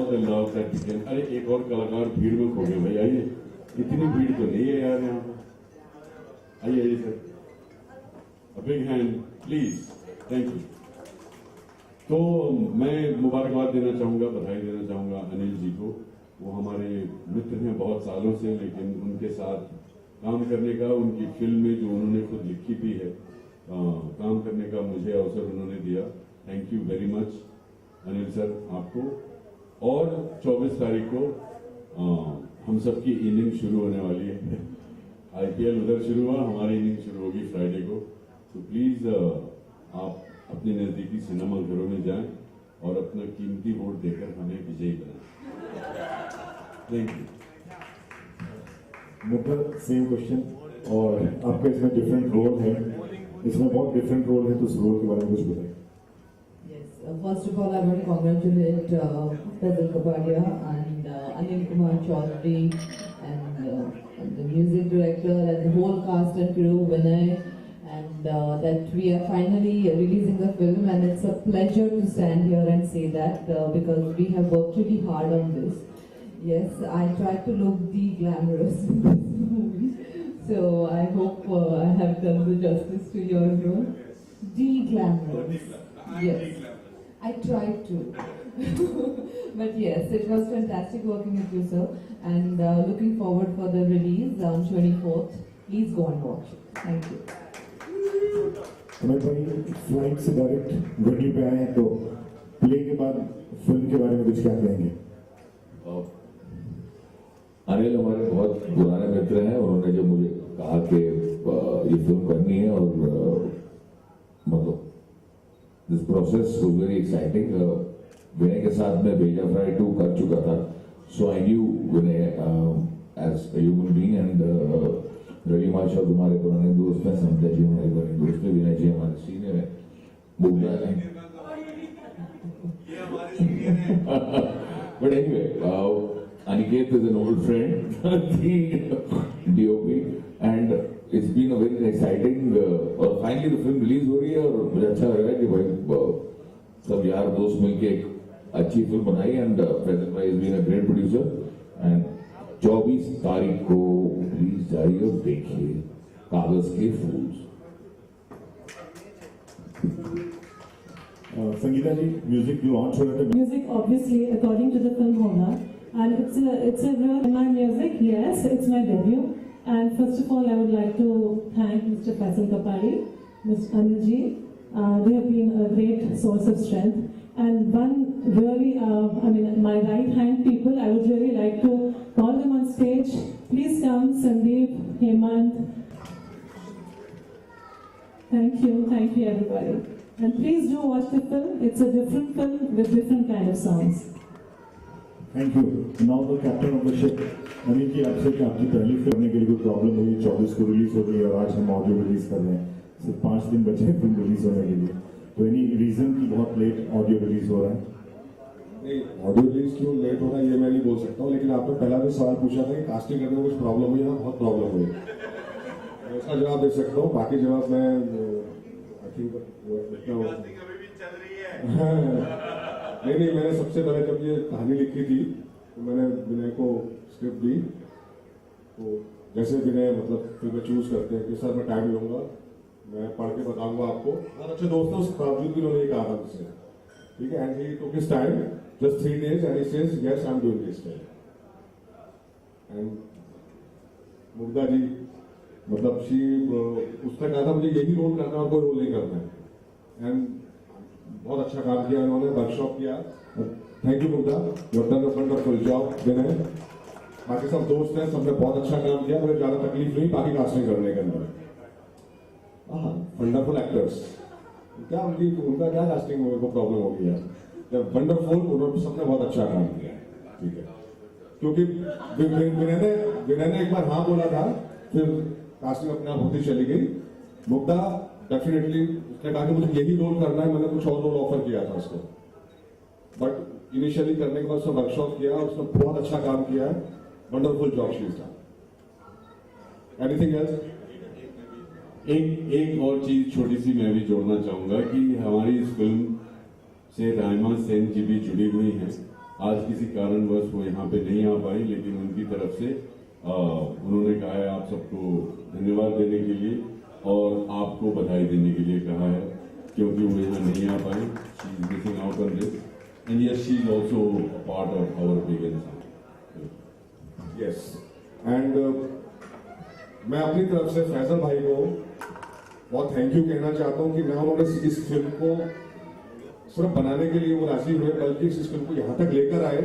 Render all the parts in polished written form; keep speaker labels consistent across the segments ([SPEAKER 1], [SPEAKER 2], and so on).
[SPEAKER 1] all the love that we can. अरे एक और कलाकार भीड़ में खो गए भाई, आइए, इतनी भीड़ तो नहीं है यार यहाँ पर, आइए आइए sir, a big hand please, thank you। तो मैं मुबारकबाद देना चाहूँगा, बधाई देना चाहूँगा अनिल जी को। वो हमारे मित्र हैं बहुत सालों से, लेकिन उनके साथ काम करने का, उनकी फिल्म में जो उन्होंने खुद लिखी भी है, काम करने का मुझे अवसर उन्होंने दिया। Thank you very much Anil sir आपको। और 24 तारीख को हम सबकी इनिंग शुरू होने वाली है। आईपीएल उधर शुरू हुआ, हमारी इनिंग शुरू होगी फ्राइडे को। तो प्लीज आप अपने नजदीकी सिनेमा घरों में जाएं और अपना कीमती वोट देकर हमें विजयी बनाएं। Thank you.
[SPEAKER 2] मतलब सेम क्वेश्चन, और आपका इसमें डिफरेंट रोल है, इसमें बहुत डिफरेंट रोल है, तो उस रोल के बारे में कुछ बताइए।
[SPEAKER 3] First of all, I want to congratulate Fazil Kapadia and Anil Kumar Chaudhary and the music director and the whole cast and crew, Vinay, and that we are finally releasing the film, and it's a pleasure to stand here and say that because we have worked really hard on this. Yes, I tried to look de-glamorous in this movie, so I hope I have done the justice to your role. De-glamorous. Yes. I tried to, but yes, it was fantastic working with you, sir, and looking forward for the release on 24th. Please go and watch it. Thank you.
[SPEAKER 2] Amit भाई, flight से direct गड्डी पे आए हैं, तो play के बाद film के बारे में कुछ क्या कहेंगे?
[SPEAKER 4] अनिल हमारे बहुत पुराने मित्र हैं। उन्होंने जब मुझे कहा कि ये फिल्म करनी है, और मतलब this process was very exciting. Vinay के साथ मैं बेजा फ्राई 2 कर चुका था, so I knew Vinay as a human being, and Ravi माशा हमारे पुराने दोस्त हैं, समझा जी हमारे पुराने दोस्त हैं, विनय जी हमारे सीनियर हैं, मुग्धा हैं। But anyway, Aniket is an old friend, the DOP, and it's been a very exciting, और finally the film release हो रही है, और मुझे अच्छा लग रहा है कि भाई सब यार दोस्त मिलके एक अच्छी फिल्म बनाई, एंड फैजल भाई has been a great producer, and 24 तारीख को रिलीज जाइए और देखिए कागज के फूल।
[SPEAKER 2] संगीता जी, म्यूजिक लॉन्च हो रहा था।
[SPEAKER 5] Music obviously according to the film होगा, and it's a real my music. Yes, it's my debut, and first of all I would like to thank Mr. Fazil Kapadi, Mr. Anil ji. They have been a great source of strength, and one really my right hand people, I would really like to call them on stage. Please come, Sandeep, Hemant. Thank you everybody, and please do watch the film. It's a different film with different kind of songs.
[SPEAKER 2] Thank you. Now the captain of the ship. Anil ji, आपसे कि आपकी पहली film करने के लिए कोई problem हुई? 24 को रिलीज हो गई और आज हम ऑडियो रिलीज कर रहे हैं, सिर्फ 5 दिन बचे हैं फिल्म रिलीज होने के लिए, तो एनी रीजन कि बहुत लेट ऑडियो रिलीज हो रहा है?
[SPEAKER 6] नहीं, ऑडियो रिलीज क्यों लेट हो रहा है ये मैं नहीं बोल सकता हूँ, लेकिन आपने पहला भी सवाल पूछा था कि कास्टिंग करने में कुछ प्रॉब्लम हुई है। बहुत प्रॉब्लम हुई, मैं उसका जवाब दे सकता हूँ, बाकी जवाब मैं आई थिंक नहीं, मैंने सबसे पहले जब ये कहानी लिखी थी तो मैंने विनय को स्क्रिप्ट दी, तो जैसे विनय मतलब फिल्में चूज करते हैं कि सर मैं टाइम लूंगा, मैं पढ़ के बताऊंगा आपको, बहुत अच्छे दोस्त हैं, उसके बावजूद भी उन्होंने कहा था मुझसे, ठीक है, and he took his time just 3 days and he says yes I am doing this time. And Mugdha ji मतलब उसने कहा था मुझे यही रोल करना है और कोई रोल नहीं करना है, एंड बहुत अच्छा काम किया उन्होंने, वर्कशॉप किया। Thank you Mugdha, you have done a wonderful job. Vinay, बाकी सब दोस्त हैं, सबने बहुत अच्छा काम किया, मुझे ज्यादा तकलीफ नहीं बाकी कास्टिंग करने के अंदर। वंडरफुल एक्टर्स, क्या उनका क्या कास्टिंग को प्रॉब्लम हो गई है? वंडरफुल, उन्होंने सबने बहुत अच्छा काम किया, ठीक है, क्योंकि विनय ने एक बार हाँ बोला था, फिर कास्टिंग अपने आप होती चली गई। मुग्धा डेफिनेटली उसने कहा कि मुझे यही रोल करना है, मैंने कुछ और रोल ऑफर किया था उसको, बट इनिशियली करने के बाद उसने वर्कशॉप किया, उसने बहुत अच्छा काम किया है, wonderful job she is done. Anything else?
[SPEAKER 1] एक और चीज छोटी सी मैं भी जोड़ना चाहूंगा कि हमारी इस फिल्म से राइमा सेन जी भी जुड़ी हुई हैं, आज किसी कारणवश वो यहाँ पे नहीं आ पाई, लेकिन उनकी तरफ से उन्होंने कहा है आप सबको धन्यवाद देने के लिए और आपको बधाई देने के लिए कहा है, क्योंकि वो यहाँ नहीं आ पाई. She is missing out on this and yes she is also part of our big
[SPEAKER 6] yes and मैं अपनी तरफ से फैजल भाई को बहुत थैंक यू कहना चाहता हूँ कि ना उन्होंने इस फिल्म को सिर्फ बनाने के लिए वो राजी हुए, बल्कि इस फिल्म को यहाँ तक लेकर आए.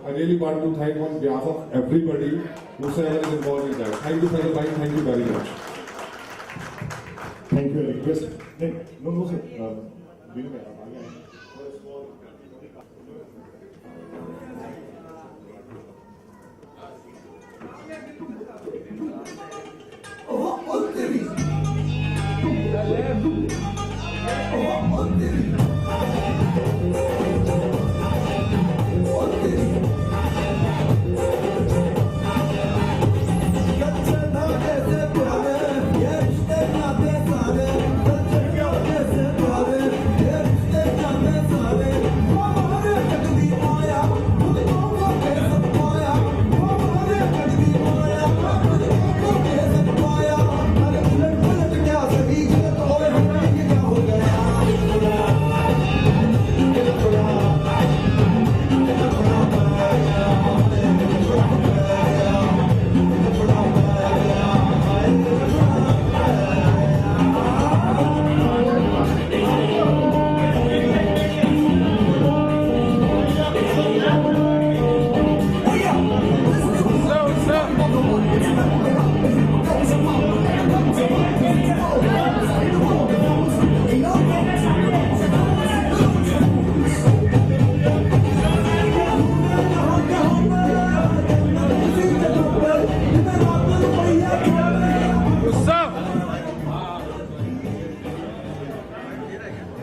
[SPEAKER 6] I really want to thank on behalf of everybody whosoever is involved in that. Thank you, Fazal bhai. Thank you very much.
[SPEAKER 2] Thank you. I request. No, sir. Bring it up.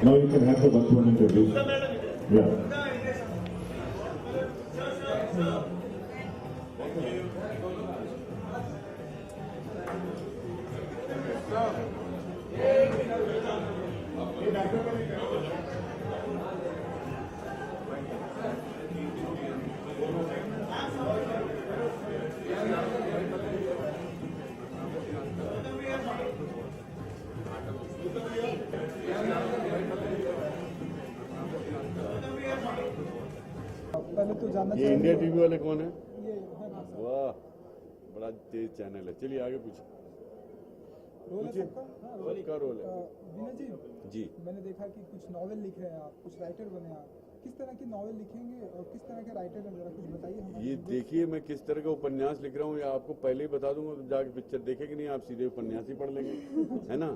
[SPEAKER 2] Now you can have the one-to-one interview. Yeah.
[SPEAKER 7] पहले तो जानना
[SPEAKER 1] ये India TV वाले कौन है?
[SPEAKER 7] ये है ना सर।
[SPEAKER 1] वाह, बड़ा तेज चैनल है. चलिए आगे पूछिए.
[SPEAKER 7] रोल है सबका? हाँ, रोल।
[SPEAKER 1] सबका रोल है.
[SPEAKER 7] विनय
[SPEAKER 1] जी.
[SPEAKER 7] मैंने देखा कि कुछ नॉवेल लिखे हैं आप, कुछ राइटर बने आप. किस तरह की नॉवेल लिखेंगे और किस तरह के राइटर हैं, जरा कुछ बताइए हमें.
[SPEAKER 1] ये देखिए मैं किस तरह का उपन्यास लिख रहा हूँ, ये आपको पहले ही बता दूंगा. तो जाके पिक्चर देखेंगे नहीं, आप सीधे उपन्यास ही पढ़ लेंगे, है ना.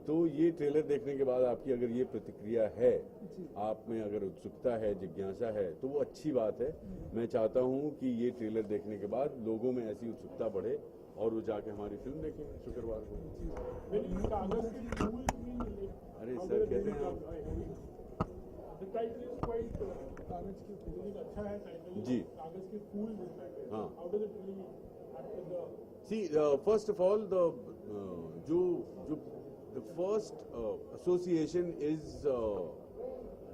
[SPEAKER 1] तो ये ट्रेलर देखने के बाद आपकी अगर ये प्रतिक्रिया है, आप में अगर उत्सुकता है, जिज्ञासा है, तो वो अच्छी बात है. मैं चाहता हूँ कि ये ट्रेलर देखने के बाद लोगों में ऐसी उत्सुकता बढ़े और वो जाके हमारी फिल्म देखें शुक्रवार को. अरे सर कहते हैं आप
[SPEAKER 7] कागज के फूल अच्छा है टाइटल.
[SPEAKER 1] जी.
[SPEAKER 7] कागज के फूल मिलता है.
[SPEAKER 1] हाँ.
[SPEAKER 7] How does it really
[SPEAKER 1] See, first of all, the first association is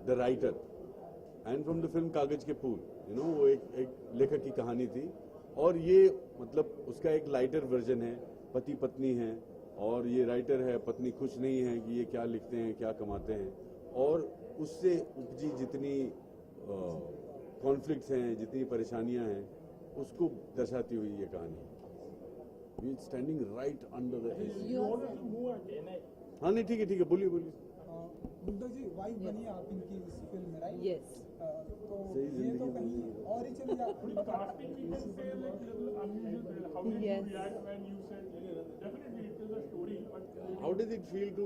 [SPEAKER 1] the writer, and from the film कागज के फूल, वो एक लेखक की कहानी थी, और ये मतलब उसका एक लाइटर वर्जन है. पति पत्नी है और ये राइटर है, पत्नी खुश नहीं है कि ये क्या लिखते हैं, क्या कमाते हैं, और उससे उपजी जितनी कॉन्फ्लिक्ट्स हैं, जितनी परेशानियां हैं, उसको दर्शाती हुई ये कहानी. We standing right under the edge. हाँ नहीं ठीक है बोलिए.
[SPEAKER 7] बुद्धा जी वाइफ बनी आप इनकी इस फिल्म में, राइट?
[SPEAKER 3] Yes.
[SPEAKER 7] तो ये तो कहीं और ही चली जाती है.
[SPEAKER 1] How does it feel to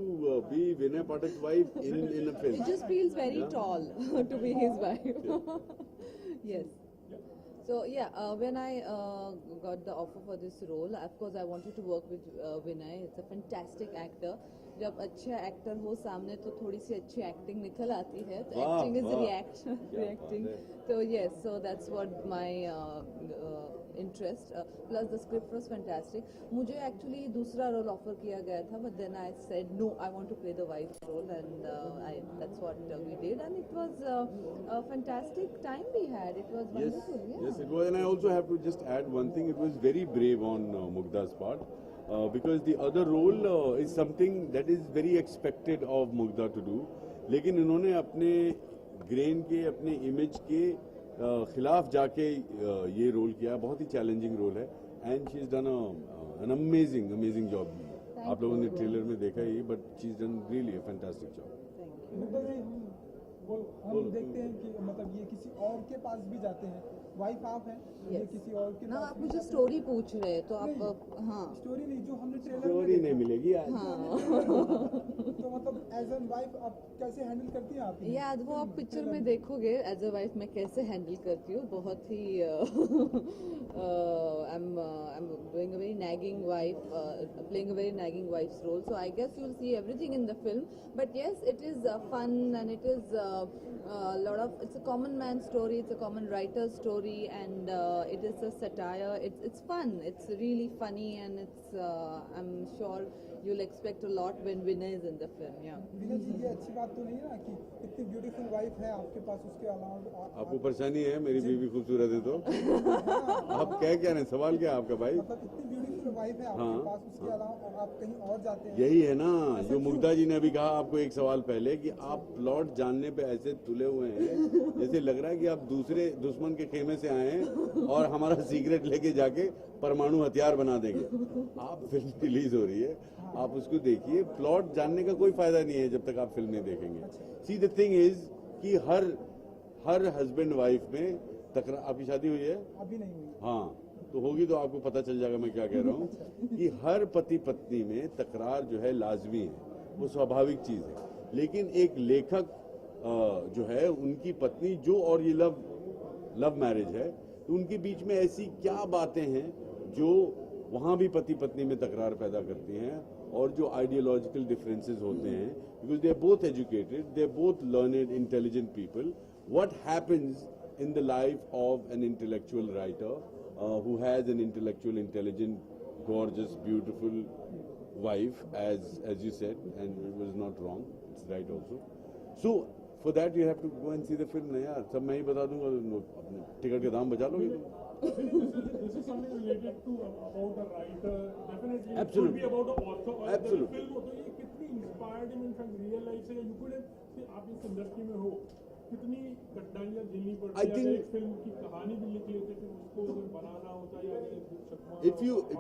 [SPEAKER 1] be Vinay Pathak's wife in a film?
[SPEAKER 3] It just feels very tall to be his wife. Yes. So yeah, when I got the offer for this role, of course I wanted to work with Vinay. It's a fantastic actor. जब अच्छा actor हो सामने तो थोड़ी सी अच्छी acting निकल आती है. तो
[SPEAKER 1] वाह,
[SPEAKER 3] एक्टिंग इज
[SPEAKER 1] वाह,
[SPEAKER 3] रिएक्टिंग.
[SPEAKER 1] क्या बात
[SPEAKER 3] तो yes, so that's what my interest. Plus the script was fantastic. मुझे actually दूसरा रोल ऑफर किया गया था, but then I said no, I want to play the wife role, and that's what we did, and it was a fantastic time we had. It was
[SPEAKER 1] Yes,
[SPEAKER 3] wonderful. Yeah.
[SPEAKER 1] yes, it was, and I also have to just add one thing. It was very brave on Mugdha's part, because the other role is something that is very expected of Mugdha to do. लेकिन इन्होंने अपने grain के, अपने image के खिलाफ जाके ये role किया. बहुत ही चैलेंजिंग रोल है, and she is done an amazing job. आप लोगों ने ट्रेलर में देखा ही, but she is done really a fantastic job.
[SPEAKER 7] मतलब हम देखते हैं कि मतलब ये किसी और के पास भी जाते हैं. वाइफ आप हैं, ये
[SPEAKER 3] Yes.
[SPEAKER 7] किसी और के
[SPEAKER 3] ना
[SPEAKER 7] पास
[SPEAKER 3] आप
[SPEAKER 7] भी
[SPEAKER 3] मुझे
[SPEAKER 7] जाते
[SPEAKER 3] स्टोरी पूछ रहे हैं तो
[SPEAKER 7] नहीं,
[SPEAKER 3] आप हाँ.
[SPEAKER 7] स्टोरी नहीं, जो हमने ट्रेलर
[SPEAKER 1] स्टोरी नहीं मिलेगी आज.
[SPEAKER 7] तो मतलब एज एन वाइफ आप कैसे हैंडल करती हैं आप?
[SPEAKER 3] या वो आप पिक्चर में देखोगे एज अ वाइफ मैं कैसे हैंडल करती हूँ. बहुत ही I'm doing a very nagging wife, playing a very nagging wife's role. So I guess you'll see everything in the film. But yes, it is fun, and it is a lot of. It's a common man story. It's a common writer's story, and it is a satire. It's fun. It's really funny, and it's. I'm sure you'll expect a lot when Vinay is in the film. Yeah.
[SPEAKER 7] विनय जी, ये अच्छी बात तो नहीं है ना कि इतनी beautiful wife है आपके पास, उसके अलावा
[SPEAKER 1] आपको परेशानी है मेरी बीवी खूबसूरत है तो आप क्या रहे, सवाल क्या है आपका भाई?
[SPEAKER 7] मतलब इतनी ब्यूटीफुल वाइफ है आपके
[SPEAKER 1] हाँ,
[SPEAKER 7] पास, उसके अलावा आप कहीं और जाते हैं.
[SPEAKER 1] यही है ना जो मुग्धा जी ने अभी कहा आपको एक सवाल पहले, कि आप प्लॉट जानने पे ऐसे तुले हुए हैं जैसे लग रहा है कि आप दूसरे दुश्मन के खेमे से आए हैं और हमारा सीक्रेट लेके जाके परमाणु हथियार बना देंगे. आप फिल्म रिलीज हो रही है, आप उसको देखिए. प्लॉट जानने का कोई फायदा नहीं है जब तक आप फिल्म नहीं देखेंगे. सी द थिंग इज कि हर हस्बैंड वाइफ में तकरार. आपकी शादी हुई है?
[SPEAKER 7] अभी नहीं हुई.
[SPEAKER 1] हाँ, तो होगी तो आपको पता चल जाएगा मैं क्या कह रहा हूँ कि हर पति पत्नी में तकरार जो है लाजमी है, वो स्वाभाविक चीज है. लेकिन एक लेखक जो है, उनकी पत्नी जो, और ये लव मैरिज है, तो उनके बीच में ऐसी क्या बातें हैं जो वहां भी पति पत्नी में तकरार पैदा करती हैं, और जो आइडियोलॉजिकल डिफरेंसेस होते हैं, because they are both educated, they are both learned, intelligent people. What happens in the life of an intellectual writer who has an intellectual, intelligent, gorgeous, beautiful wife, as you said, and it was not wrong, it's right also. So for that you have to go and see the film. ना यार, सब मैं ही बता दूंगा, अपने ticket के दाम बचा लोगे तुम.
[SPEAKER 8] This is something related to about a writer. Definitely,
[SPEAKER 1] Absolutely.
[SPEAKER 8] it could be about a author. और
[SPEAKER 1] Absolutely.
[SPEAKER 8] film हो तो ये कितनी inspired in fact real life से, you could have, आप इस इंडस्ट्री में हो, कितनी कठिनाइयाँ झेलनी पड़ती है. अगर एक फिल्म की कहानी भी लिख लेते फिर उसको अगर बनाना होता है या छपवाना.
[SPEAKER 1] If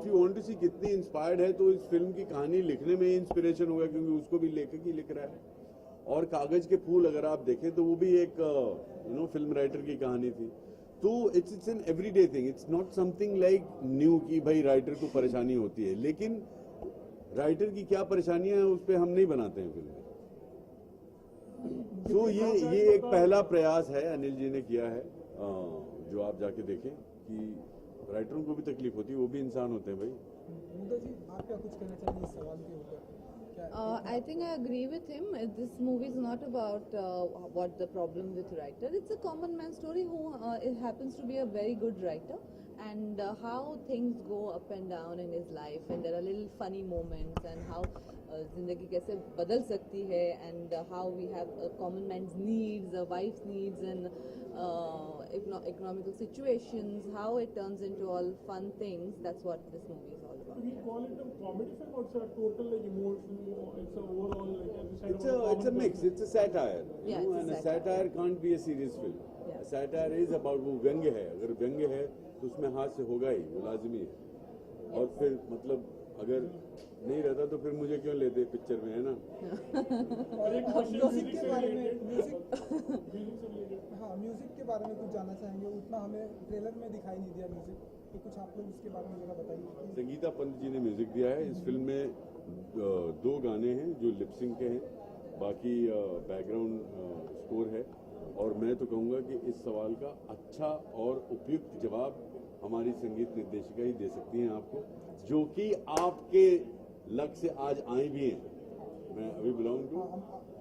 [SPEAKER 1] you want to see कितनी इंस्पायर्ड है, तो इस फिल्म की कहानी लिखने में ही इंस्पिरेशन होगा, क्योंकि उसको भी लेखक ही लिख रहा है. और कागज के फूल अगर आप देखें तो वो भी एक फिल्म राइटर की कहानी थी. तो it's an everyday thing. It's not something like new कि भाई राइटर को परेशानी होती है. लेकिन राइटर की क्या परेशानियां हैं उस पर हम नहीं बनाते हैं फिल्म. तो ये एक पहला प्रयास है अनिल जी ने किया है, जो आप जाके देखें कि राइटरों को भी तकलीफ होती है, वो भी इंसान होते हैं भाई.
[SPEAKER 7] मुग्धा जी, आप क्या कुछ कहना चाहिए इस सवाल के ऊपर?
[SPEAKER 3] I think I agree with him. This movie is not about what the problem with writer. It's a common man story who it happens to be a very good writer, and how things go up and down in his life, and there are little funny moments, and how जिंदगी कैसे बदल सकती है, and how we have a common man's needs, a wife's needs, and economical situations, how it turns into all fun things. That's what this movie is all about.
[SPEAKER 8] We call it a comedy film, or it's a total like emotional, it's a overall like as you said,
[SPEAKER 1] It's a mix. It's a satire.
[SPEAKER 3] Yeah,
[SPEAKER 1] you know,
[SPEAKER 3] it's a
[SPEAKER 1] and a
[SPEAKER 3] satire.
[SPEAKER 1] satire can't be a serious film.
[SPEAKER 3] Yeah.
[SPEAKER 1] A satire is about, वो व्यंग्य है. अगर व्यंग्य है तो उसमें हास्य होगा ही, वो लाजमी है. और फिर मतलब अगर नहीं रहता तो फिर मुझे क्यों लेते पिक्चर में, है ना?
[SPEAKER 8] और एक
[SPEAKER 7] म्यूजिक के बारे में,
[SPEAKER 8] म्यूजिक से रिलेटेड.
[SPEAKER 7] हाँ, म्यूजिक के बारे में कुछ जानना चाहेंगे? उतना हमें ट्रेलर में दिखाई नहीं दिया म्यूजिक, तो कुछ आप लोग इसके बारे में जरा बताइए.
[SPEAKER 1] संगीता पंत जी ने म्यूजिक दिया है. इस फिल्म में 2 गाने हैं जो लिपसिंग के हैं, बाकी बैकग्राउंड स्कोर है. और मैं तो कहूँगा कि इस सवाल का अच्छा और उपयुक्त जवाब हमारी संगीत निर्देशिका ही दे सकती हैं आपको, जो कि आपके लग से आज आई भी हैं. मैं अभी बुलाऊं बाद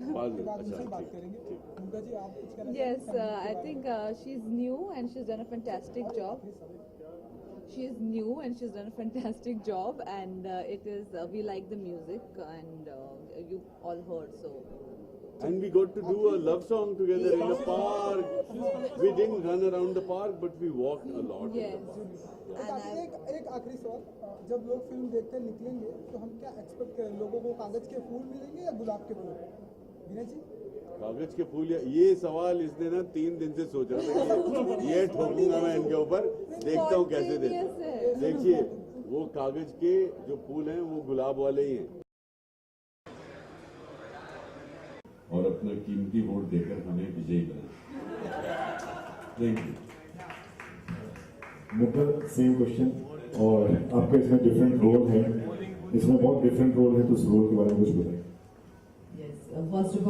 [SPEAKER 1] में?
[SPEAKER 7] बाद में
[SPEAKER 1] अच्छा
[SPEAKER 7] बात
[SPEAKER 1] ठीक
[SPEAKER 7] करेंगे
[SPEAKER 1] ठीक
[SPEAKER 7] मुमता जी आप कुछ कहना
[SPEAKER 9] Yes, I think she's new and she's done a fantastic job. She is new and she's done a fantastic job, and it is we like the music, and you all heard so.
[SPEAKER 1] And we got to do a love song together in the park. We didn't run around the park, but we walked a lot.
[SPEAKER 9] Yes, and
[SPEAKER 7] एक आखिरी सवाल जब लोग film देखकर निकलेंगे तो हम क्या एक्सपेक्ट करें लोगों को कागज के फूल मिलेंगे या गुलाब के फूल विनय जी
[SPEAKER 1] कागज के फूल ये सवाल इसने ना 3 दिन से सोच रहा था कि ये ठोकूंगा मैं इनके ऊपर, देखता हूँ कैसे देते हैं। देखिए वो कागज के जो फूल हैं वो गुलाब वाले ही हैं। और अपना कीमती वोट देकर हमें विजयी बना। Thank you.
[SPEAKER 2] मुद्दा सेम क्वेश्चन और आपका इसमें डिफरेंट रोल है, इसमें बहुत डिफरेंट रोल है, तो उस रोल के बारे में कुछ बताइए।
[SPEAKER 3] Yes, first of all